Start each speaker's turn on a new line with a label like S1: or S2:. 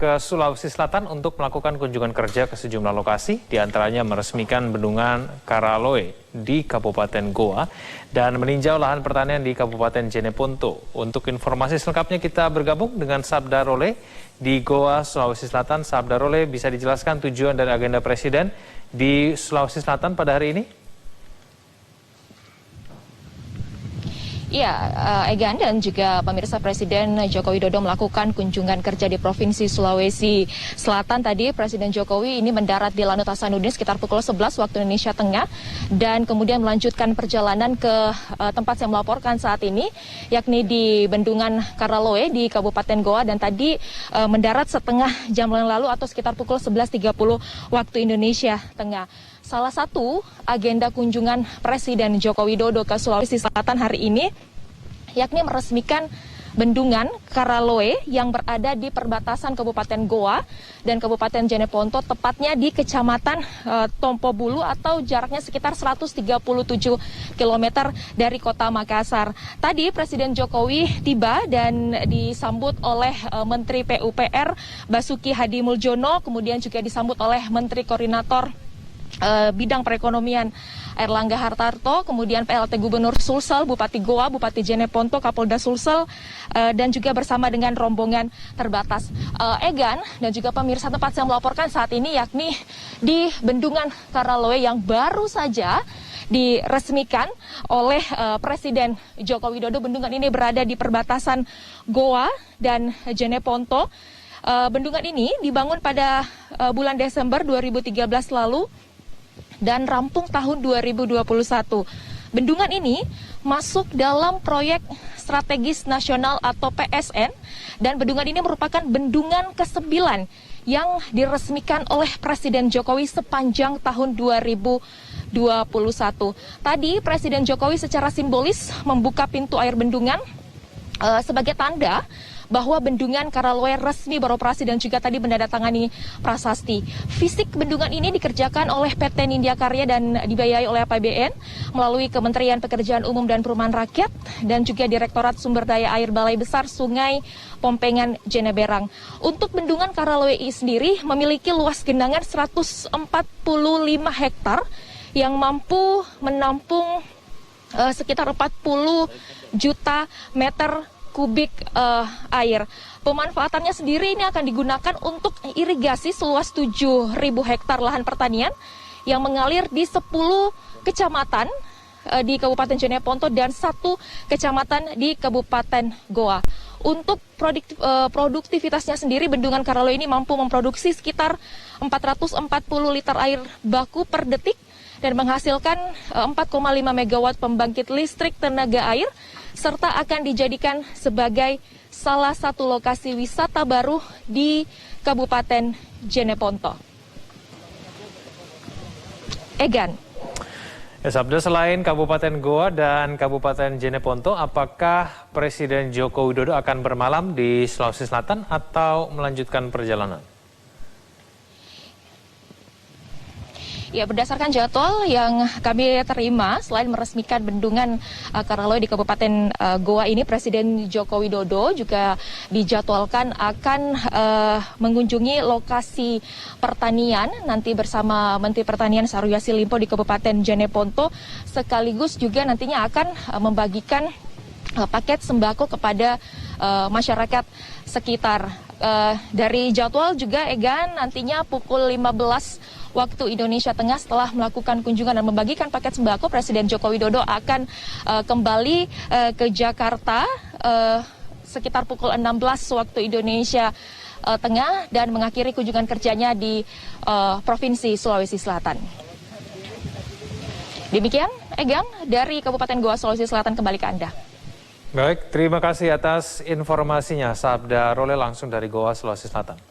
S1: ke Sulawesi Selatan untuk melakukan kunjungan kerja ke sejumlah lokasi, diantaranya meresmikan bendungan Karaloe di Kabupaten Goa dan meninjau lahan pertanian di Kabupaten Jeneponto. Untuk informasi selengkapnya kita bergabung dengan Sabda Role di Goa, Sulawesi Selatan. Sabda Role, bisa dijelaskan tujuan dan agenda Presiden di Sulawesi Selatan pada hari ini?
S2: Ya, Egan dan juga pemirsa, Presiden Joko Widodo melakukan kunjungan kerja di Provinsi Sulawesi Selatan. Tadi Presiden Jokowi ini mendarat di Lanut Hasanuddin sekitar pukul 11 waktu Indonesia Tengah dan kemudian melanjutkan perjalanan ke tempat saya melaporkan saat ini, yakni di Bendungan Karaloe di Kabupaten Goa, dan tadi mendarat setengah jam yang lalu atau sekitar pukul 11.30 waktu Indonesia Tengah. Salah satu agenda kunjungan Presiden Joko Widodo ke Sulawesi Selatan hari ini yakni meresmikan Bendungan Karaloe yang berada di perbatasan Kabupaten Goa dan Kabupaten Jeneponto, tepatnya di Kecamatan Tompobulu atau jaraknya sekitar 137 km dari kota Makassar. Tadi Presiden Jokowi tiba dan disambut oleh Menteri PUPR Basuki Hadi Muljono, kemudian juga disambut oleh Menteri Koordinator bidang perekonomian Airlangga Hartarto, kemudian PLT Gubernur Sulsel, Bupati Goa, Bupati Jeneponto, Kapolda Sulsel, dan juga bersama dengan rombongan terbatas. Egan dan juga pemirsa, tempat saya melaporkan saat ini yakni di Bendungan Karaloe yang baru saja diresmikan oleh Presiden Joko Widodo. Bendungan ini berada di perbatasan Goa dan Jeneponto. Bendungan ini dibangun pada bulan Desember 2013 lalu dan rampung tahun 2021. Bendungan ini masuk dalam proyek strategis nasional atau PSN, dan bendungan ini merupakan bendungan ke-9 yang diresmikan oleh Presiden Jokowi sepanjang tahun 2021. Tadi Presiden Jokowi secara simbolis membuka pintu air bendungan sebagai tanda bahwa Bendungan Karaloe resmi beroperasi dan juga tadi menandatangani prasasti. Fisik bendungan ini dikerjakan oleh PT Nindya Karya dan dibiayai oleh APBN melalui Kementerian Pekerjaan Umum dan Perumahan Rakyat dan juga Direktorat Sumber Daya Air Balai Besar Sungai Pompengan Jeneberang. Untuk Bendungan Karaloe sendiri memiliki luas genangan 145 hektar yang mampu menampung sekitar 40 juta meter kubik air. Pemanfaatannya sendiri ini akan digunakan untuk irigasi seluas 7.000 hektar lahan pertanian yang mengalir di 10 kecamatan di Kabupaten Jeneponto dan 1 kecamatan di Kabupaten Goa. Untuk produktivitasnya sendiri, Bendungan Karaloe ini mampu memproduksi sekitar 440 liter air baku per detik dan menghasilkan 4,5 megawatt pembangkit listrik tenaga air, serta akan dijadikan sebagai salah satu lokasi wisata baru di Kabupaten Jeneponto. Egan.
S1: Ya, Sabda, selain Kabupaten Goa dan Kabupaten Jeneponto, apakah Presiden Joko Widodo akan bermalam di Sulawesi Selatan atau melanjutkan perjalanan? Ya, berdasarkan jadwal yang kami terima, selain meresmikan Bendungan Karaloe di Kabupaten Goa ini, Presiden Joko Widodo juga dijadwalkan akan mengunjungi lokasi pertanian nanti bersama Menteri Pertanian Syahrul Yassin Limpo di Kabupaten Jeneponto, sekaligus juga nantinya akan membagikan paket sembako kepada masyarakat sekitar. Dari jadwal juga, Egan, nantinya pukul 15 waktu Indonesia Tengah setelah melakukan kunjungan dan membagikan paket sembako, Presiden Joko Widodo akan kembali ke Jakarta sekitar pukul 16 waktu Indonesia Tengah dan mengakhiri kunjungan kerjanya di Provinsi Sulawesi Selatan. Demikian, Egan, dari Kabupaten Goa, Sulawesi Selatan, kembali ke Anda. Baik, terima kasih atas informasinya, Sabda Role langsung dari Goa, Sulawesi Selatan.